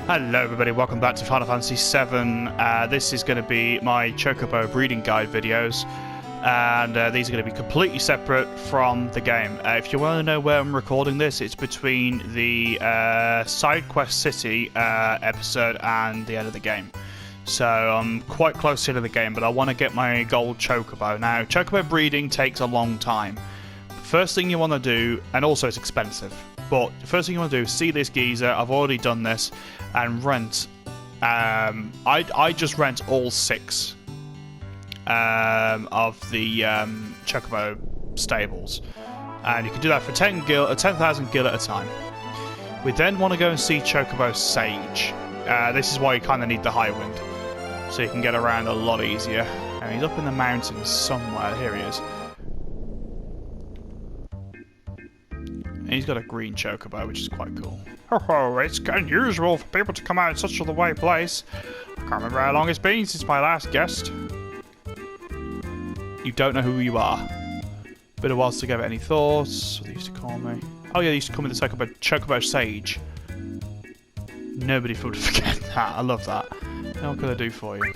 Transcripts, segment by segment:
Hello everybody, welcome back to Final Fantasy VII. This is going to be my Chocobo breeding guide videos, and these are going to be completely separate from the game. If you want to know where I'm recording this, it's between the Side Quest City episode and the end of the game. So I'm quite close to the end of the game, but I want to get my gold Chocobo. Now, Chocobo breeding takes a long time. First thing you want to do, and also it's expensive, but the first thing you want to do is see this geezer. I've already done this, and rent. I just rent all 6 of the Chocobo stables, and you can do that for 10,000 gil at a time. We then want to go and see Chocobo Sage. This is why you kind of need the high wind, so you can get around a lot easier. And he's up in the mountains somewhere. Here he is. And he's got a green Chocobo, which is quite cool. Oh, it's unusual for people to come out in such a away place. I can't remember how long it's been since my last guest. You don't know who you are. Been a while to give it any thoughts. What they used to call me. Oh yeah, they used to call me the Chocobo Sage. Nobody would forget that. I love that. What can I do for you?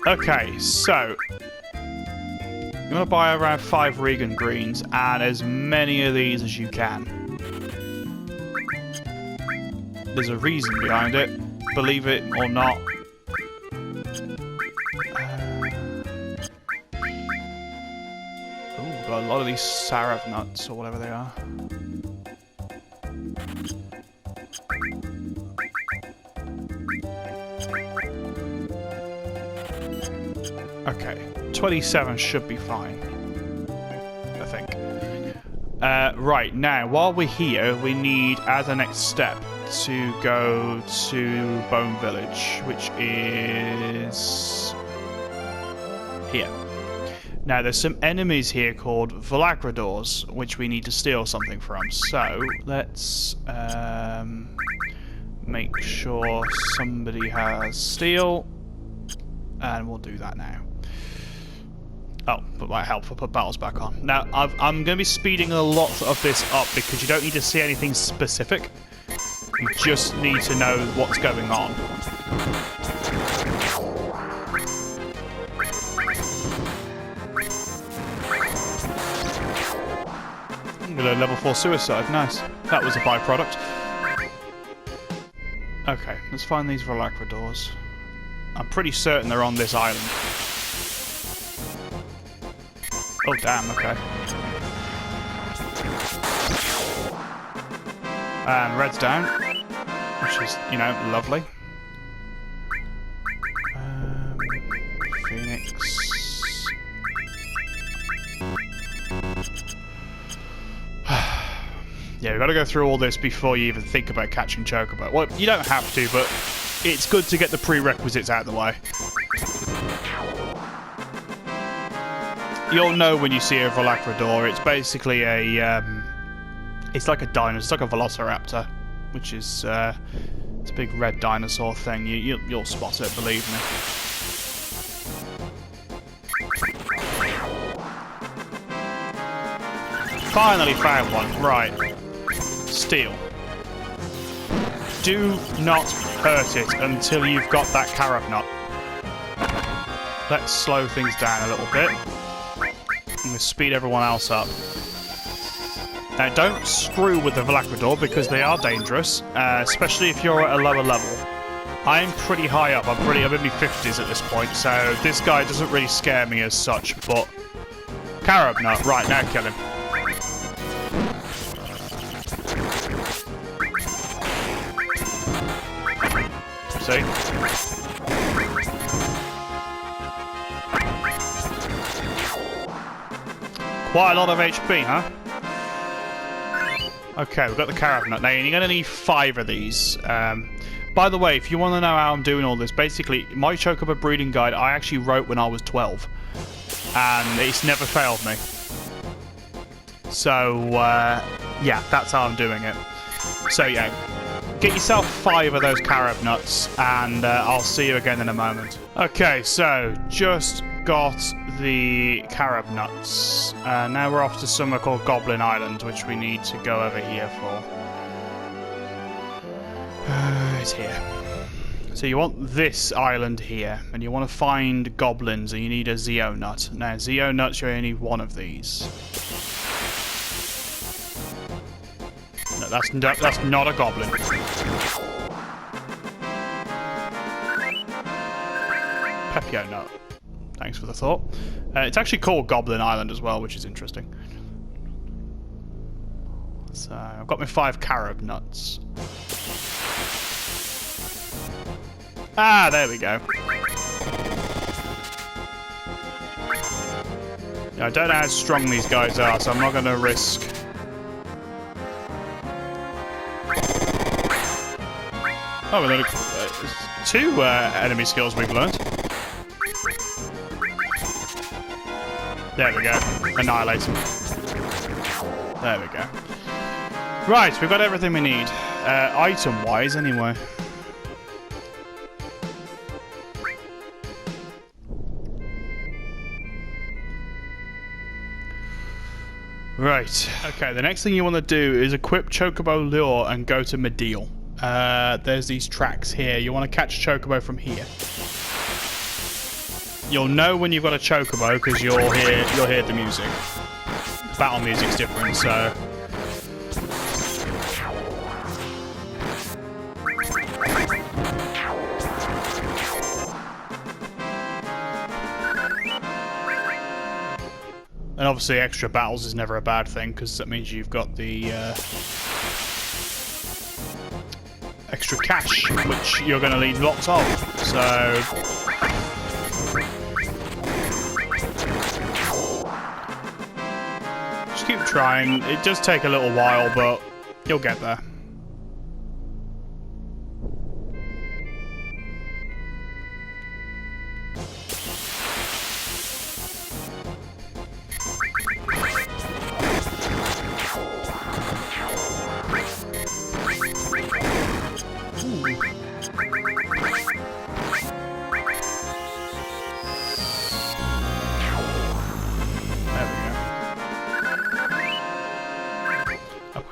Okay, so you want to buy around 5 Regan greens and as many of these as you can. There's a reason behind it, believe it or not. Oh, got a lot of these Sephiroth nuts or whatever they are. Okay, 27 should be fine, I think. Right, now, while we're here, we need, as a next step, to go to Bone Village, which is here. Now, there's some enemies here called Velagradors, which we need to steal something from. So, let's make sure somebody has steel, and we'll do that now. Oh, but might help if I put battles back on. Now, I'm going to be speeding a lot of this up because you don't need to see anything specific. You just need to know what's going on. Level 4 suicide, nice. That was a byproduct. Okay, let's find these Velagradors. I'm pretty certain they're on this island. Oh damn, okay. And red's down, which is, you know, lovely. Phoenix. Yeah, we've got to go through all this before you even think about catching Chocobo. Well, you don't have to, but it's good to get the prerequisites out of the way. You'll know when you see a Velagrador. It's basically a, it's like a dinosaur. It's like a velociraptor, which is, it's a big red dinosaur thing. You'll spot it, believe me. Finally found one. Right. Steel. Do not hurt it until you've got that carob nut. Let's slow things down a little bit. I'm going to speed everyone else up. Now, don't screw with the Velagrador because they are dangerous, especially if you're at a lower level. I'm pretty high up. I'm in my 50s at this point, so this guy doesn't really scare me as such, but carob nut. Right, now kill him. See? Quite a lot of HP, huh? Okay, we've got the carob nut. Now, you're going to need 5 of these. By the way, if you want to know how I'm doing all this, basically, my Chocobo breeding guide I actually wrote when I was 12. And it's never failed me. So, yeah, that's how I'm doing it. So, yeah, get yourself 5 of those carob nuts, and I'll see you again in a moment. Okay, so, just got the carob nuts. Now we're off to somewhere called Goblin Island, which we need to go over here for. is here. So you want this island here, and you want to find goblins, and you need a Zeo nut. Now, Zeo nuts, you only need one of these. No, that's not a goblin. Pepio nut. Thanks for the thought. It's actually called Goblin Island as well, which is interesting. So, I've got my 5 carob nuts. Ah, there we go. Yeah, I don't know how strong these guys are, so I'm not going to risk. Oh, we've got 2 enemy skills we've learned. There we go. Annihilate him. There we go. Right, we've got everything we need. Item-wise, anyway. Right. Okay, the next thing you want to do is equip Chocobo Lure and go to Medial. There's these tracks here. You want to catch Chocobo from here. You'll know when you've got a Chocobo because you'll hear the music. The battle music's different, so. And obviously extra battles is never a bad thing, because that means you've got the extra cash, which you're going to need lots of. So just keep trying. It does take a little while, but you'll get there.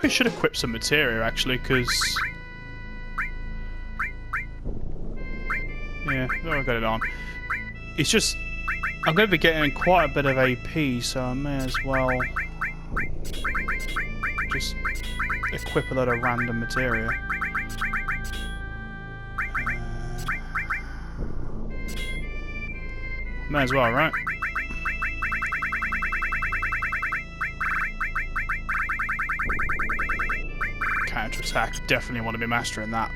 I should equip some materia actually, because yeah, I've got it on. It's just I'm going to be getting quite a bit of AP, so I may as well just equip a lot of random materia. May as well, right? Counter-attack. Definitely want to be mastering that.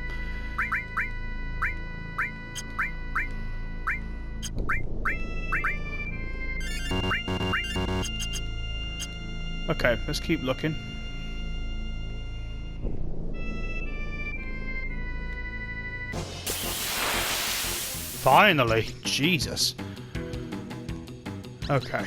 Okay, let's keep looking. Finally! Jesus. Okay.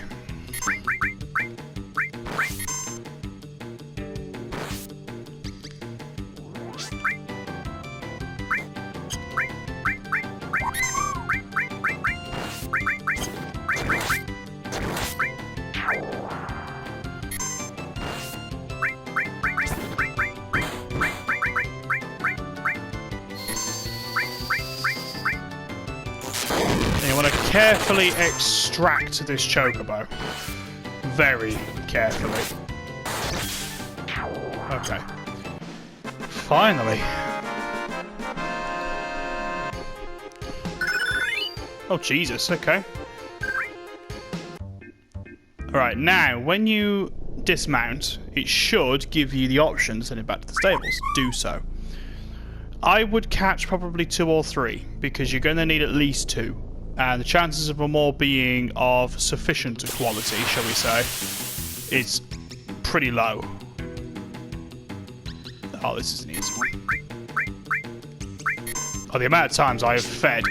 You want to carefully extract this Chocobo. Very carefully. Okay. Finally. Oh, Jesus. Okay. Alright, now, when you dismount, it should give you the option to send it back to the stables. Do so. I would catch probably 2 or 3, because you're going to need at least 2. And the chances of them all being of sufficient quality, shall we say, is pretty low. Oh, this is an easy one. Oh, the amount of times I have fed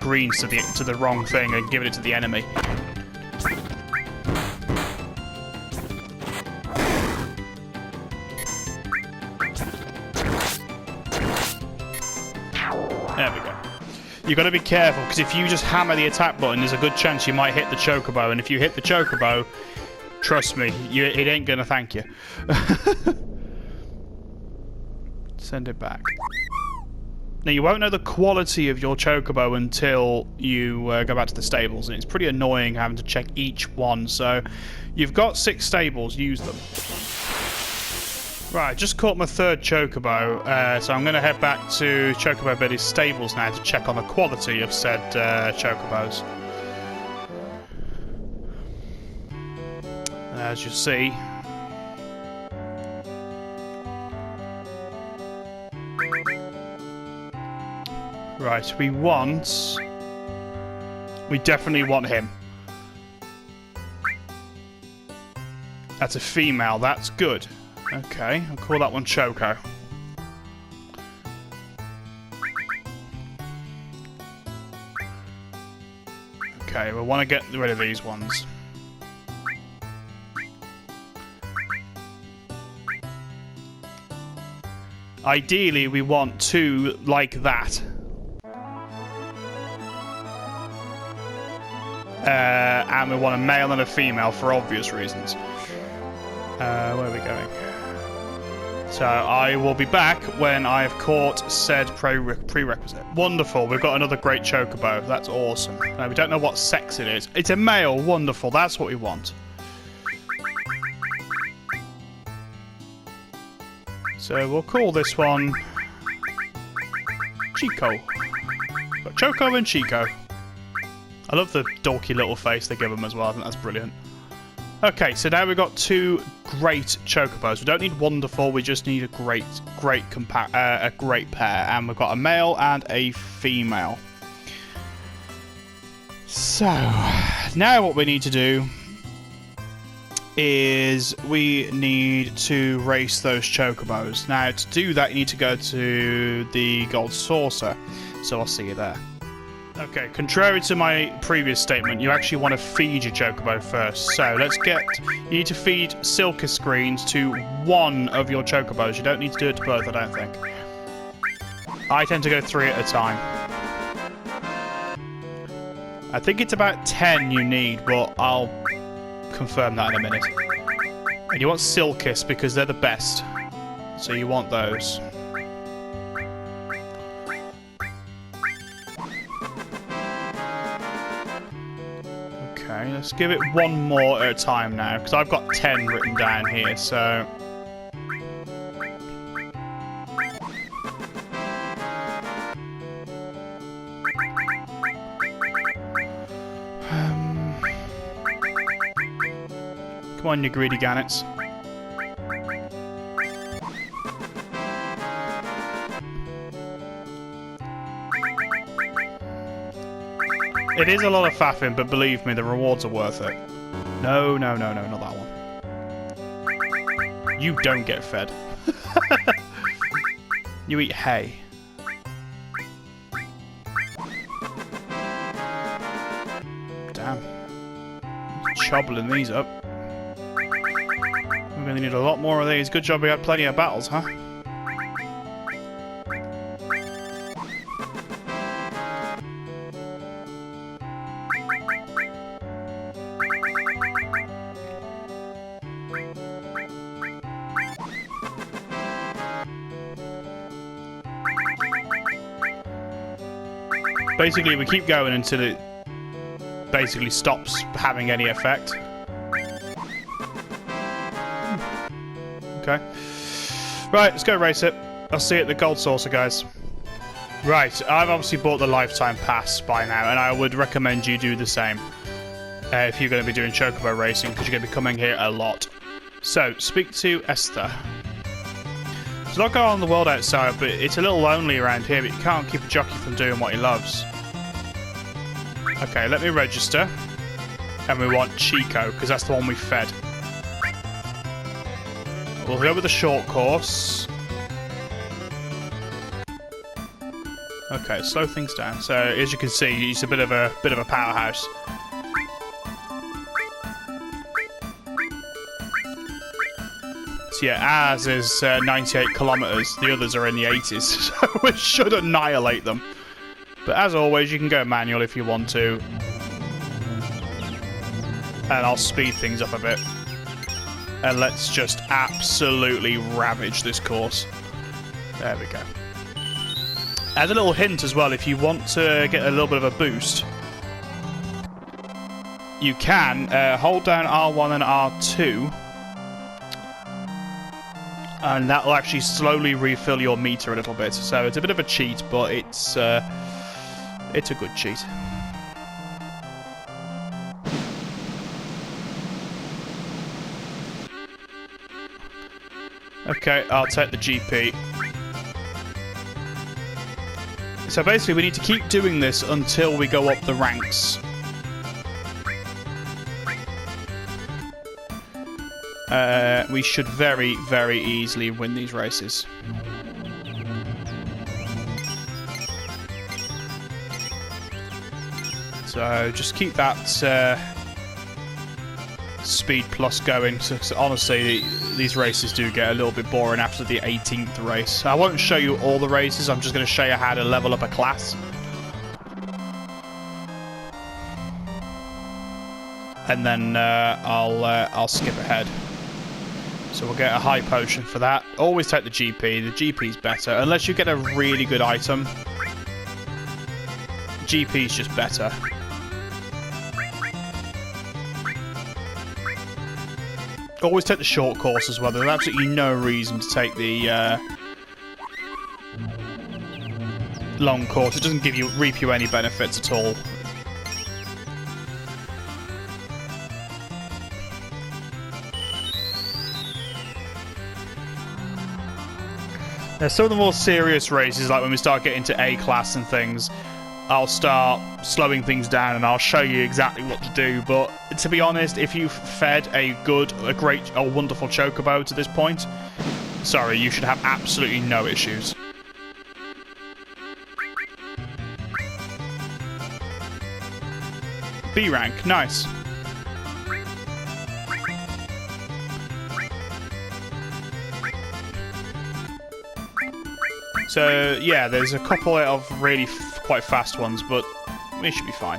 greens to the wrong thing and given it to the enemy. There we go. You've got to be careful, because if you just hammer the attack button, there's a good chance you might hit the Chocobo, and if you hit the Chocobo, trust me, it ain't going to thank you. Send it back. Now, you won't know the quality of your chocobo until you go back to the stables, and it's pretty annoying having to check each one. So, you've got 6 stables, use them. Right, just caught my 3rd chocobo, so I'm going to head back to Chocobo Biddy's stables now to check on the quality of said chocobos. As you see... Right, we definitely want him. That's a female, that's good. Okay, I'll call that one Choco. Okay, we want to get rid of these ones. Ideally, we want 2 like that. And we want a male and a female for obvious reasons. Where are we going? So I will be back when I have caught said prerequisite. Wonderful, we've got another great chocobo. That's awesome. Now, we don't know what sex it is. It's a male, wonderful, that's what we want. So we'll call this one Chico. Got Choco and Chico. I love the dorky little face they give them as well. I think that's brilliant. Okay, so now we've got 2 great chocobos. We don't need wonderful. We just need a great pair. And we've got a male and a female. So now what we need to do is we need to race those chocobos. Now to do that, you need to go to the gold saucer. So I'll see you there. Okay, contrary to my previous statement, you actually want to feed your chocobo first. So you need to feed Silka screens to 1 of your chocobos. You don't need to do it to both, I don't think. I tend to go 3 at a time. I think it's about 10 you need, but I'll confirm that in a minute. And you want Silkis because they're the best. So you want those. Okay, let's give it 1 more at a time now, because I've got 10 written down here, so... Come on, you greedy gannets. It is a lot of faffing, but believe me, the rewards are worth it. No, not that one. You don't get fed. You eat hay. Damn. Chobbling these up. We're going to need a lot more of these. Good job we had plenty of battles, huh? Basically, we keep going until it basically stops having any effect. Okay. Right, let's go race it. I'll see you at the gold saucer, guys. Right, I've obviously bought the lifetime pass by now, and I would recommend you do the same if you're going to be doing chocobo racing, because you're going to be coming here a lot. So, speak to Esther. There's a lot going on in the world outside, but it's a little lonely around here, but you can't keep a jockey from doing what he loves. Okay, let me register. And we want Chico, because that's the one we fed. We'll go with the short course. Okay, slow things down. So as you can see, he's a bit of a powerhouse. So yeah, ours is 98 kilometers. The others are in the 80s, so we should annihilate them. But as always, you can go manual if you want to. And I'll speed things up a bit. And let's just absolutely ravage this course. There we go. As a little hint as well, if you want to get a little bit of a boost, you can hold down R1 and R2, and that will actually slowly refill your meter a little bit. So it's a bit of a cheat, but it's a good cheat. Okay, I'll take the GP. So basically, we need to keep doing this until we go up the ranks. We should very, very easily win these races. So just keep that speed plus going. So honestly, these races do get a little bit boring after the 18th race. I won't show you all the races. I'm just going to show you how to level up a class. And then I'll skip ahead. So we'll get a high potion for that. Always take the GP. The GP's better. Unless you get a really good item. GP's just better. Always take the short course as well. There's absolutely no reason to take the long course. It doesn't reap you any benefits at all. Some of the more serious races, like when we start getting to A class and things, I'll start slowing things down and I'll show you exactly what to do. But to be honest, if you've fed a great, or wonderful chocobo to this point, sorry, you should have absolutely no issues. B rank, nice. So, yeah, there's a couple of really quite fast ones, but we should be fine.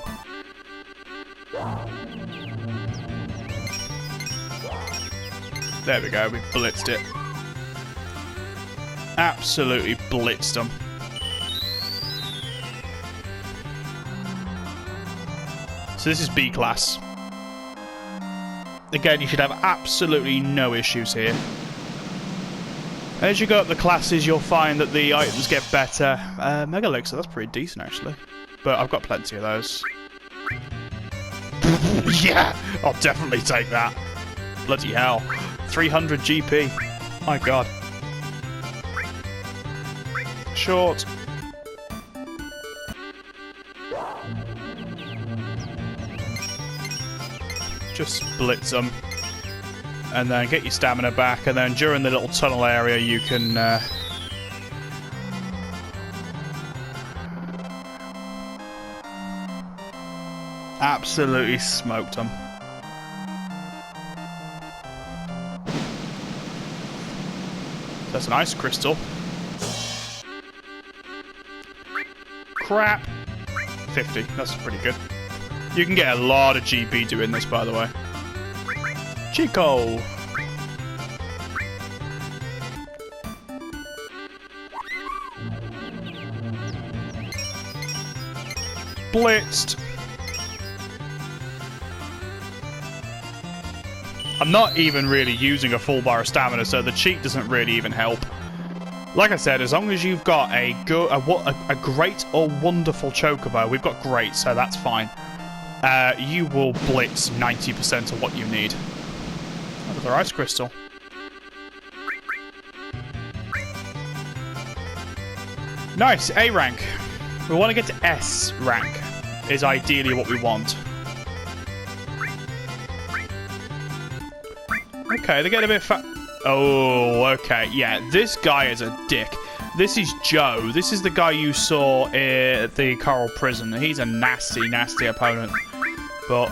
There we go, we blitzed it. Absolutely blitzed them. So this is B class. Again, you should have absolutely no issues here. As you go up the classes, you'll find that the items get better. Mega Elixir, that's pretty decent, actually. But I've got plenty of those. Yeah! I'll definitely take that. Bloody hell. 300 GP. My god. Short. Just blitz them. And then get your stamina back, and then during the little tunnel area you can absolutely smoked them. That's an ice crystal. Crap. 50, that's pretty good. You can get a lot of GP doing this, by the way. Chico! Blitzed! I'm not even really using a full bar of stamina, so the cheat doesn't really even help. Like I said, as long as you've got a great or wonderful chocobo, we've got great, so that's fine. You will blitz 90% of what you need. Another ice crystal. Nice, A rank. We want to get to S rank, is ideally what we want. Okay, they're getting a bit fat. Oh, okay, yeah, this guy is a dick. This is Joe. This is the guy you saw at the Coral Prison. He's a nasty, nasty opponent. But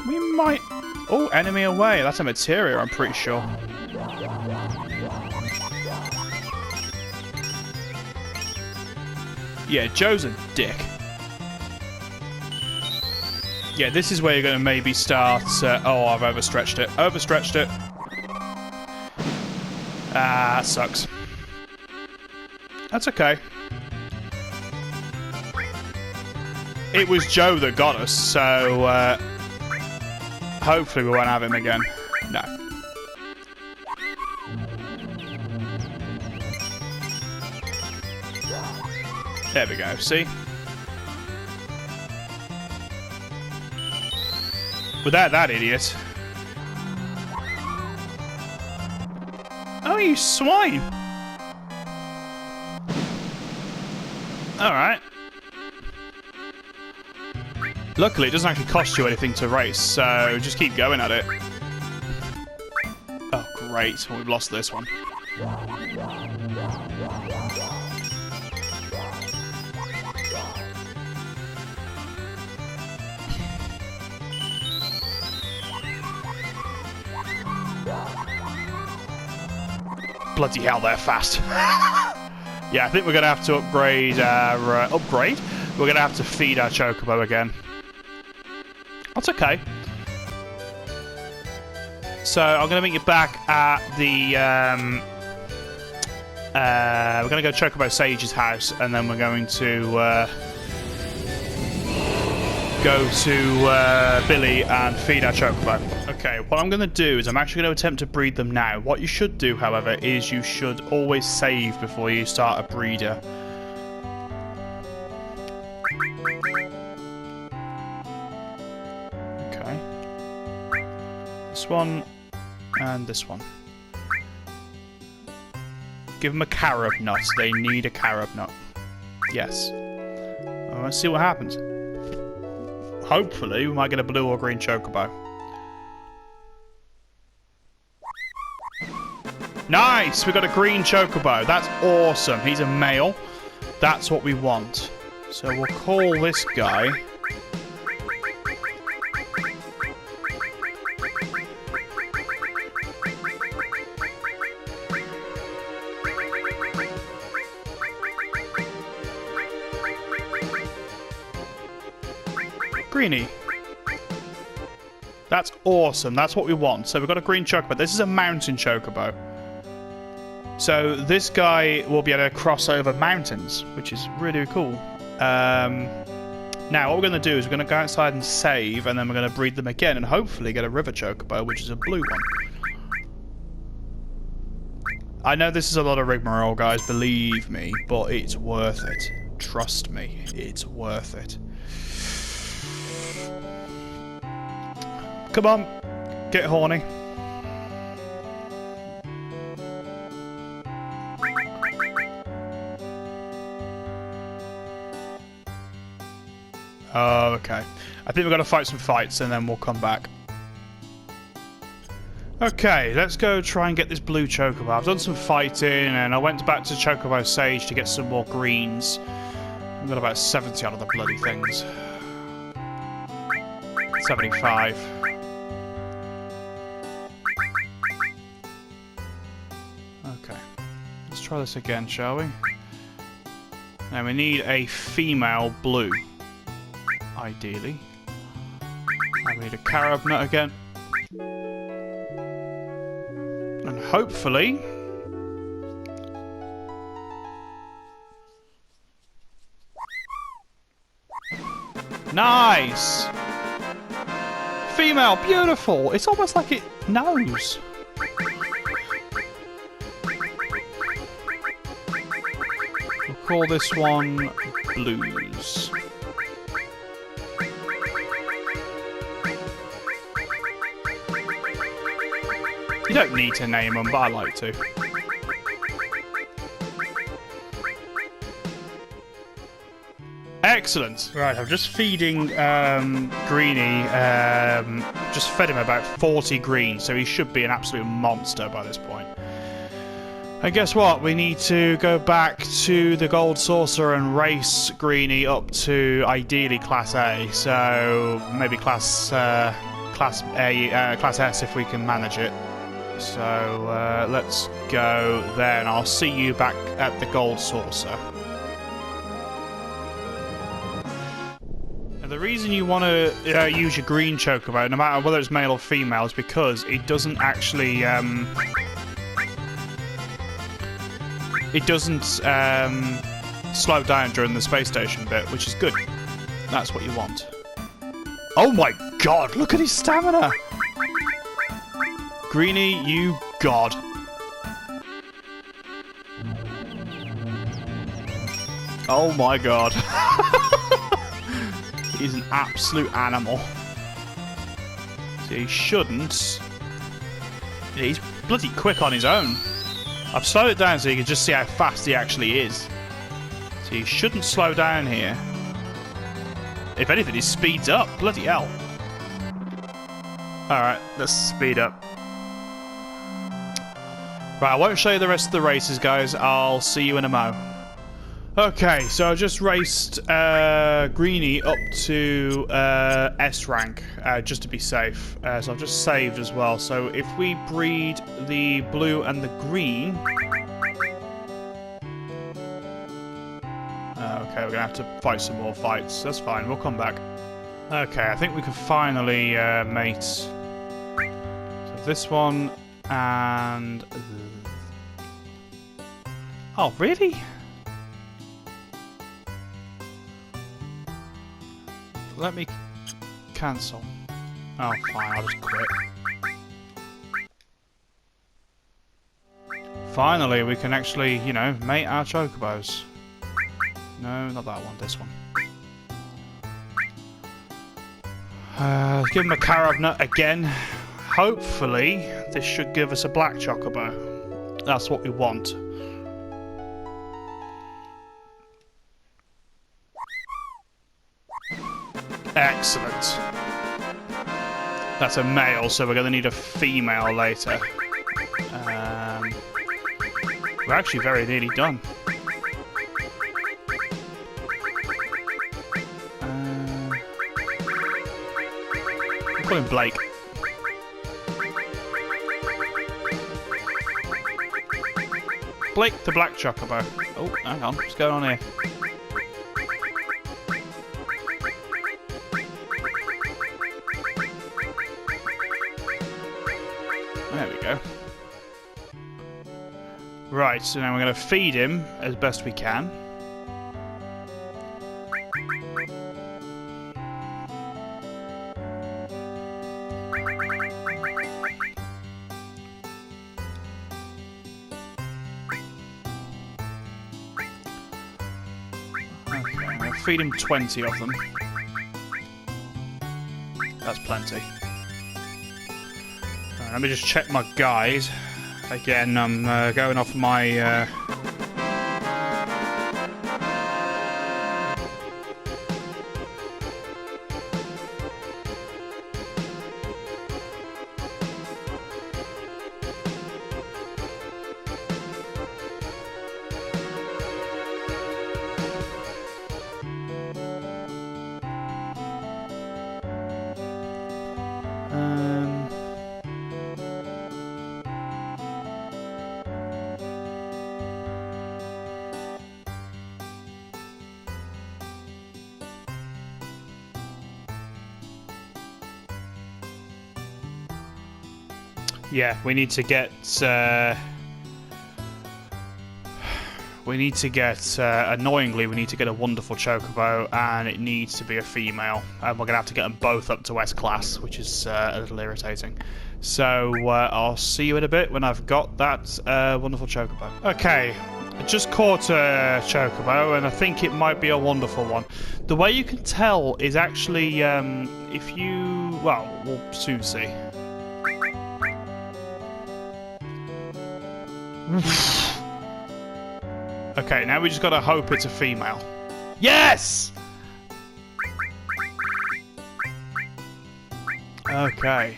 we might... Oh, enemy away. That's a materia, I'm pretty sure. Yeah, Joe's a dick. Yeah, this is where you're going to maybe start... oh, I've overstretched it. Overstretched it. Ah, sucks. That's okay. It was Joe that got us, so hopefully we won't have him again. No. There we go, see? Without that idiot. Oh, you swine! Alright. Luckily, it doesn't actually cost you anything to race, so just keep going at it. Oh, great. Well, we've lost this one. Bloody hell, they're fast. Yeah, I think we're going to have to upgrade our... upgrade? We're going to have to feed our Chocobo again. That's okay. So, I'm going to meet you back at the... we're going to go Chocobo Sage's house, and then we're going to... go to Billy and feed our Chocobo. Okay, what I'm going to do is I'm actually going to attempt to breed them now. What you should do, however, is you should always save before you start a breeder. Okay. This one and this one. Give them a carob nut. They need a carob nut. Yes. Well, let's see what happens. Hopefully, we might get a blue or green Chocobo. Nice! We got a green Chocobo. That's awesome. He's a male. That's what we want. So we'll call this guy... Greenie. That's awesome. That's what we want. So we've got a green Chocobo. This is a mountain Chocobo. So this guy will be able to cross over mountains, which is really cool. Now, what we're going to do is we're going to go outside and save, and then we're going to breed them again, and hopefully get a river Chocobo, which is a blue one. I know this is a lot of rigmarole, guys, believe me, but it's worth it. Trust me, it's worth it. Come on, get horny. Oh, okay. I think we've got to fight some fights and then we'll come back. Okay, let's go try and get this blue Chocobo. I've done some fighting and I went back to Chocobo Sage to get some more greens. I've got about 70 out of the bloody things. 75. Okay. Let's try this again, shall we? Now we need a female blue. Ideally. I need a carob nut again. And hopefully... Nice! Female, beautiful! It's almost like it knows. We'll call this one Blues. You don't need to name them, but I like to. Excellent. Right, I'm just feeding Greenie. Just fed him about 40 greens, so he should be an absolute monster by this point. And guess what? We need to go back to the Gold Saucer and race Greenie up to ideally Class A. So maybe Class S if we can manage it. So let's go there, and I'll see you back at the Gold Saucer. Now, the reason you want to use your green Chocobo, no matter whether it's male or female, is because it doesn't actually it doesn't slow down during the space station bit, which is good. That's what you want. Oh my god, look at his stamina! Greenie, you god. Oh my god. He's an absolute animal. So he shouldn't. Yeah, he's bloody quick on his own. I've slowed it down so you can just see how fast he actually is. So he shouldn't slow down here. If anything, he speeds up. Bloody hell. Alright, let's speed up. Right, I won't show you the rest of the races, guys. I'll see you in a mo. Okay, so I just raced Greenie up to S rank, just to be safe. So I've just saved as well. So if we breed the blue and the green... okay, we're going to have to fight some more fights. That's fine, we'll come back. Okay, I think we can finally mate. So this one and... Oh, really? Let me cancel. Oh, fine, I'll just quit. Finally, we can actually, you know, mate our chocobos. No, not that one, this one. Give him a carob nut again. Hopefully, this should give us a black chocobo. That's what we want. Excellent. That's a male, so we're going to need a female later. We're actually very nearly done. We'll call him Blake. Blake the Black Chocobo. Oh, hang on. What's going on here? There we go. Right, so now we're going to feed him as best we can. Okay, I'm going to feed him 20 of them. That's plenty. Let me just check my guide. Again, I'm going off my... Yeah, we need to get... annoyingly, we need to get a wonderful chocobo, and it needs to be a female. And we're going to have to get them both up to S-class, which is a little irritating. So, I'll see you in a bit when I've got that wonderful chocobo. Okay, I just caught a chocobo, and I think it might be a wonderful one. The way you can tell is actually, if you... Well, we'll soon see. Okay, now we just gotta hope it's a female. Yes! Okay.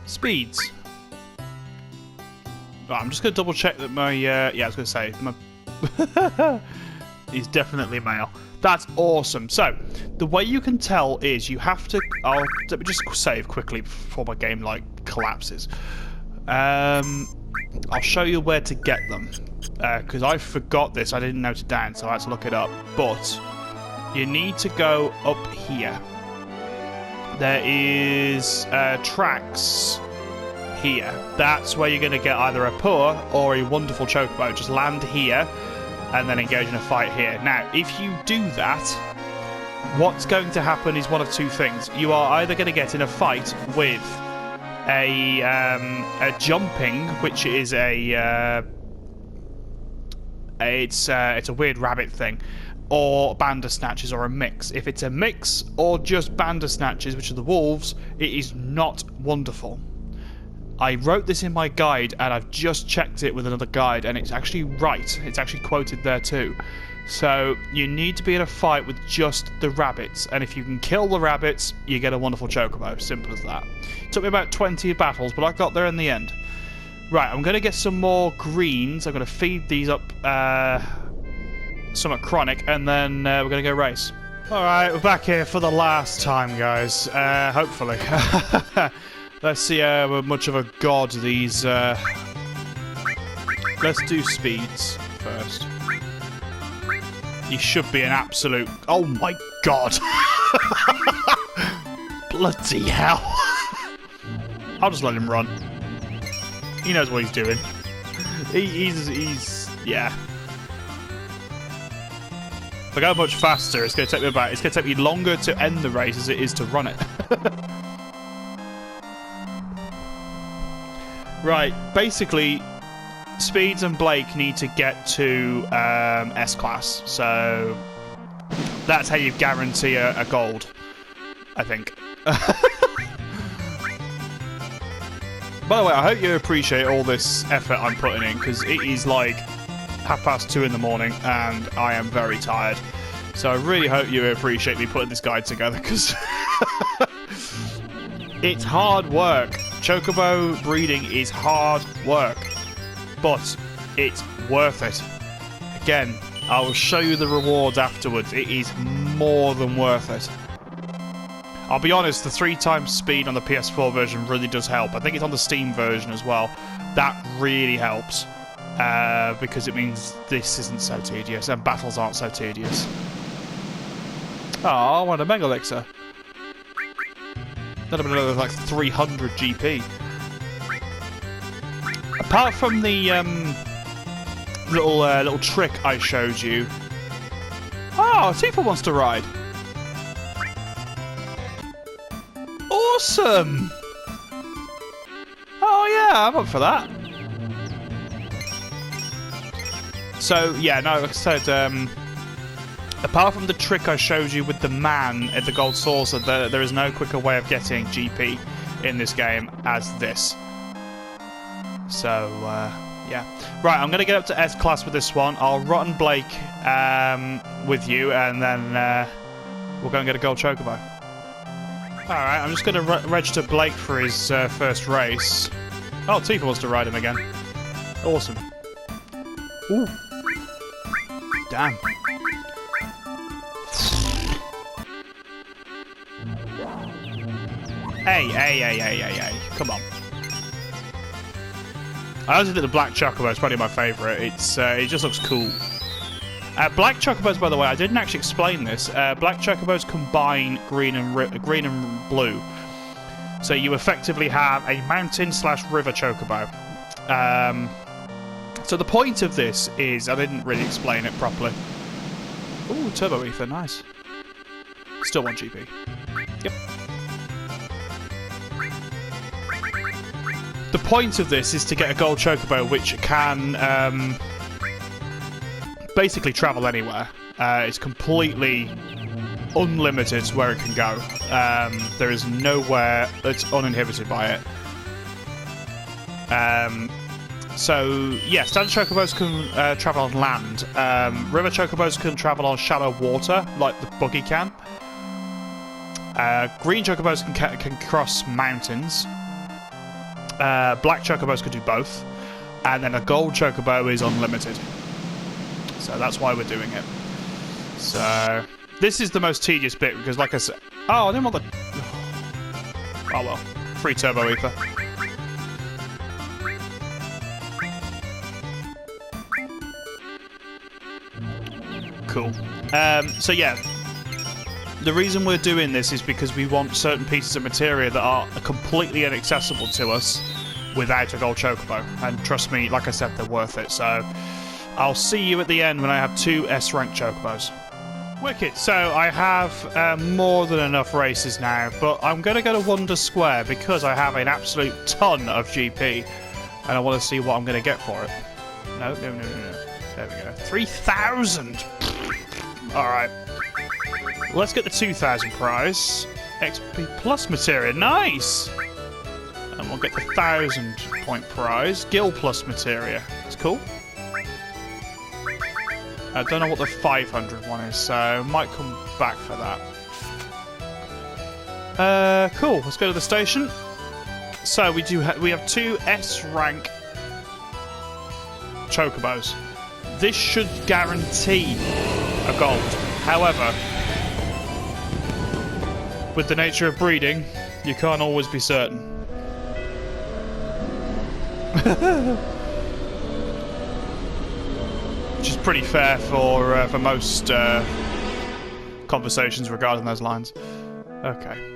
Speeds. Right, I'm just gonna double check that my, yeah, I was gonna say, my he's definitely male. That's awesome. So, the way you can tell is you have to... let me just save quickly before my game, like, collapses. I'll show you where to get them. Because I forgot this. I didn't note it down, so I had to look it up. But, you need to go up here. there is tracks here. That's where you're going to get either a poor or a wonderful chocobo. Just land here and then engage in a fight here. Now, if you do that, what's going to happen is one of two things. You are either going to get in a fight with a jumping, which is it's a weird rabbit thing, or bandersnatches, or a mix. If it's a mix or just bandersnatches, which are the wolves, it is not wonderful. I wrote this in my guide, and I've just checked it with another guide, and it's actually right. It's actually quoted there too. So you need to be in a fight with just the rabbits, and if you can kill the rabbits, you get a wonderful chocobo. Simple as that. It took me about 20 battles, but I got there in the end. Right, I'm going to get some more greens. I'm going to feed these up somewhat chronic, and then we're going to go race. Alright, we're back here for the last time, guys. Hopefully. Let's see how much of a god these... Let's do speeds first. He should be an absolute... Oh my god! Bloody hell! I'll just let him run. He knows what he's doing. He's... yeah. If I go much faster, it's going to take me about... It's going to take me longer to end the race as it is to run it. Right, basically, Speeds and Blake need to get to S-Class, so that's how you guarantee a gold, I think. By the way, I hope you appreciate all this effort I'm putting in, because it is like 2:30 in the morning, and I am very tired. So I really hope you appreciate me putting this guide together, because it's hard work. Chocobo breeding is hard work, but it's worth it. Again, I will show you the rewards afterwards. It is more than worth it. I'll be honest, the 3x speed on the PS4 version really does help. I think it's on the Steam version as well. That really helps, because it means this isn't so tedious, and battles aren't so tedious. Oh, I want a Mega Elixir. That'd have been another like 300 GP. Apart from the little trick I showed you. Oh, Tifa wants to ride. Awesome! Oh yeah, I'm up for that. So yeah, no, like I said, apart from the trick I showed you with the man at the gold saucer, there is no quicker way of getting GP in this game as this. So yeah, right. I'm gonna get up to S-Class with this one. I'll run Blake with you, and then we'll go and get a gold chocobo. Alright, I'm just going to register Blake for his first race. Oh, Tifa wants to ride him again. Awesome. Ooh. Damn. Hey. Come on. I also think the black chocobo is probably my favourite. It just looks cool. Black chocobos, by the way, I didn't actually explain this. Black chocobos combine green and blue, so you effectively have a mountain/river chocobo. So the point of this is, I didn't really explain it properly. Ooh, turbo ether, nice. Still 1 GP. Yep. The point of this is to get a gold chocobo, which can basically travel anywhere. It's completely unlimited where it can go. There is nowhere that's uninhibited by it. So yeah, standard chocobos can travel on land. River chocobos can travel on shallow water, like the buggy can. Green chocobos can cross mountains. Black chocobos can do both. And then a gold chocobo is unlimited. So that's why we're doing it. So this is the most tedious bit, because like I said... Oh, I didn't want the... Oh well. Free turbo ether. Cool. So yeah. The reason we're doing this is because we want certain pieces of materia that are completely inaccessible to us without a gold chocobo. And trust me, like I said, they're worth it. So I'll see you at the end when I have 2 S-rank chocobos. Wicked. So I have more than enough races now, but I'm going to go to Wonder Square because I have an absolute ton of GP, and I want to see what I'm going to get for it. No. There we go. 3,000. All right. Let's get the 2,000 prize. XP plus materia. Nice. And we'll get the 1,000 point prize. Gil plus materia. It's cool. I don't know what the 500 one is, so I might come back for that. Cool. Let's go to the station. So we have 2 S-rank chocobos. This should guarantee a gold. However, with the nature of breeding, you can't always be certain. Which is pretty fair for most conversations regarding those lines. Okay.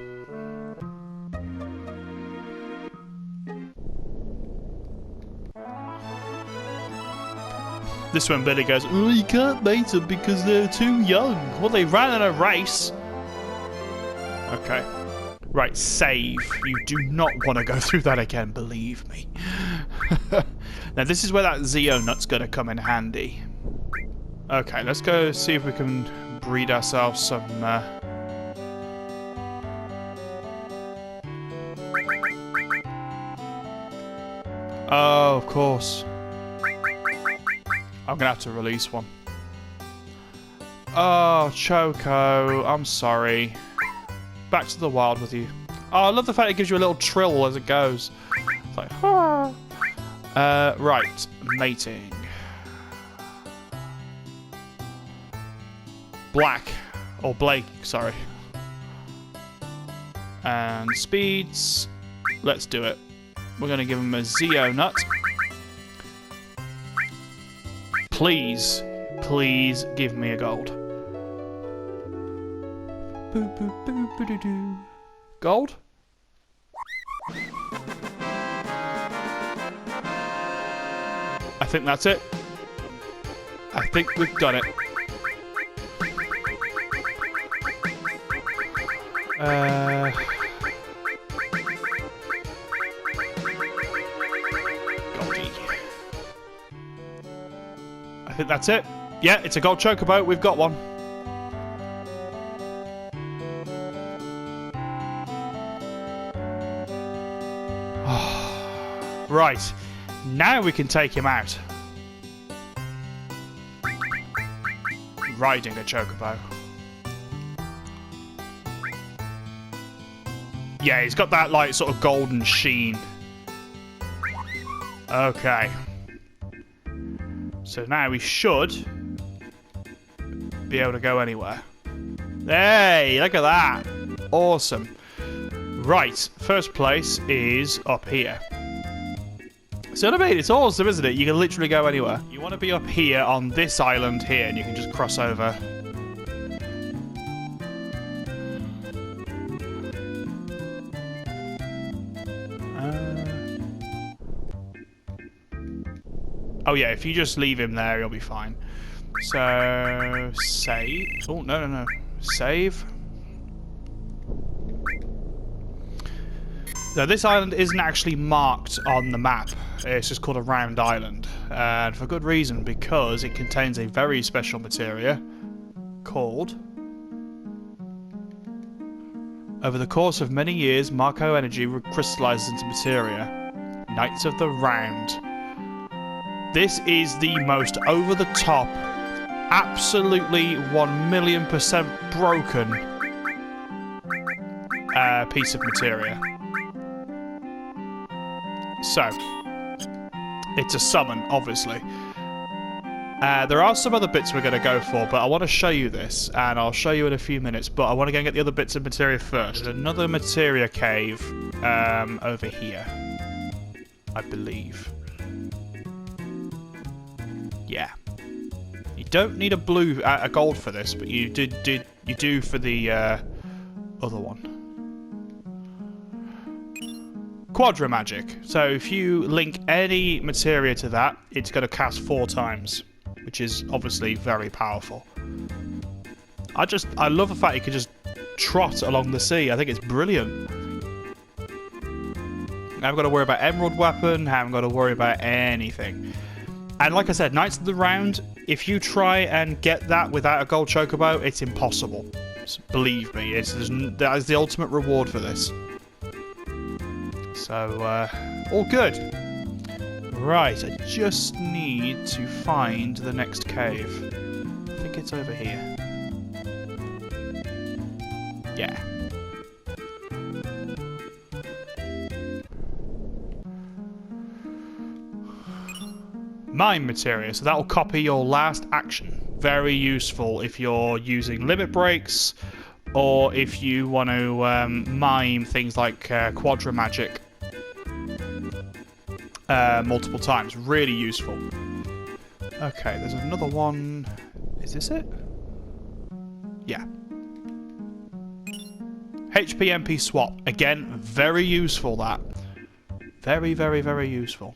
This one Billy goes, oh, you can't mate them because they're too young. Well, they ran in a race. Okay. Right, save. You do not want to go through that again, believe me. Now, this is where that Zeo nut's going to come in handy. Okay, let's go see if we can breed ourselves some... Oh, of course. I'm going to have to release one. Oh, Choco, I'm sorry. Back to the wild with you. Oh, I love the fact it gives you a little trill as it goes. It's like, ah. Right, mating. Black, or Blake, sorry. And speeds. Let's do it. We're going to give him a Zeo nut. Please, please give me a gold. Gold? I think that's it. I think we've done it. Goldie. I think that's it. Yeah, it's a gold chocobo. We've got one. Right, now we can take him out. Riding a chocobo. Yeah, he's got that, like, sort of golden sheen. Okay. So now we should be able to go anywhere. Hey, look at that. Awesome. Right, first place is up here. So what I mean, it's awesome, isn't it? You can literally go anywhere. You want to be up here on this island here, and you can just cross over. Oh yeah, if you just leave him there, he'll be fine. So, save. Oh, no. Save. Now, this island isn't actually marked on the map. It's just called a round island. And for good reason, because it contains a very special materia called... Over the course of many years, Marco energy crystallizes into materia. Knights of the Round. This is the most over-the-top, absolutely 1,000,000% broken piece of materia. So, it's a summon, obviously. There are some other bits we're going to go for, but I want to show you this, and I'll show you in a few minutes, but I want to go and get the other bits of materia first. There's another materia cave over here, I believe. Yeah. You don't need a gold for this, but you you do for the other one. Quadra magic. So if you link any materia to that, it's going to cast 4 times, which is obviously very powerful. I love the fact you can just trot along the sea. I think it's brilliant. I haven't got to worry about emerald weapon, haven't got to worry about anything. And like I said, Knights of the Round, if you try and get that without a gold chocobo, it's impossible. So believe me, that is the ultimate reward for this. So, all good. Right, I just need to find the next cave. I think it's over here. Yeah. Mine materia, so that will copy your last action. Very useful if you're using limit breaks, or if you want to mime things like quadra magic multiple times. Really useful. Okay, there's another one. Is this it? Yeah. HP MP swap. Again, very useful that. Very, very, very useful.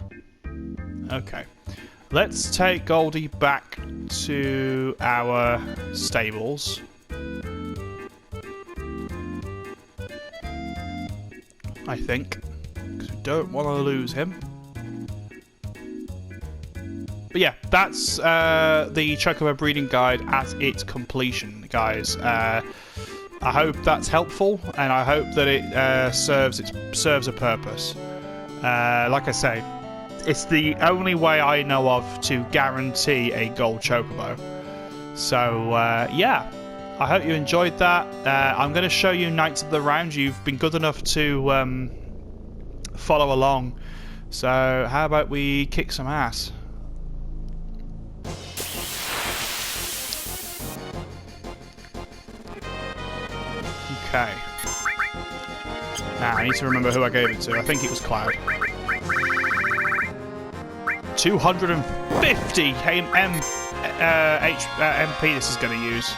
Okay. Let's take Goldie back to our stables. I think. Because we don't want to lose him. But yeah, that's the Chocobo breeding guide at its completion, guys. I hope that's helpful, and I hope that it serves a purpose. Like I say, it's the only way I know of to guarantee a gold chocobo. So yeah, I hope you enjoyed that. I'm going to show you Knights of the Round. You've been good enough to follow along. So how about we kick some ass? Okay. Now I need to remember who I gave it to. I think it was Cloud. 250 MP this is going to use.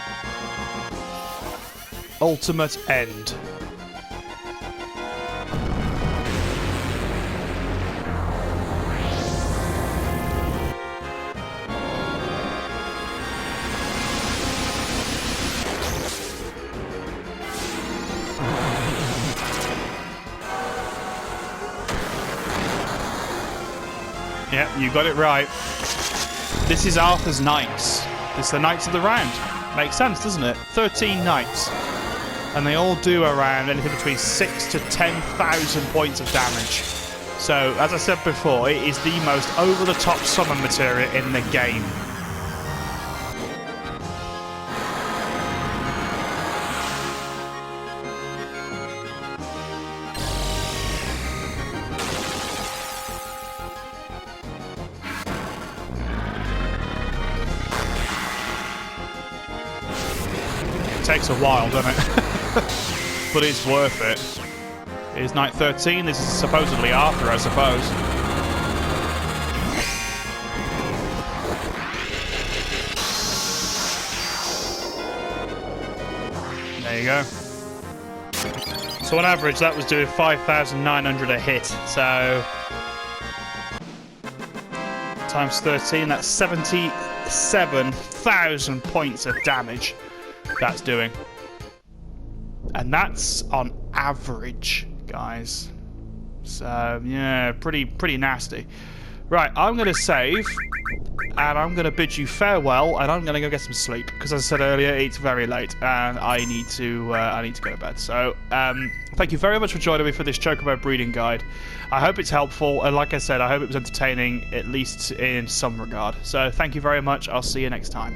Ultimate end. Yep, you got it right. This is Arthur's Knights. It's the Knights of the Round. Makes sense, doesn't it? 13 Knights. And they all do around anything between 6,000 to 10,000 points of damage. So, as I said before, it is the most over-the-top summon materia in the game. Takes a while, doesn't it? But it's worth it. It is night 13. This is supposedly Arthur, I suppose. There you go. So on average, that was doing 5,900 a hit. So times 13, that's 77,000 points of damage. That's doing, and that's on average, guys. So yeah, pretty nasty. Right, I'm gonna save, and I'm gonna bid you farewell, and I'm gonna go get some sleep because, as I said earlier, it's very late, and I need to go to bed. So thank you very much for joining me for this Chocobo breeding guide. I hope it's helpful, and like I said, I hope it was entertaining, at least in some regard. So thank you very much. I'll see you next time.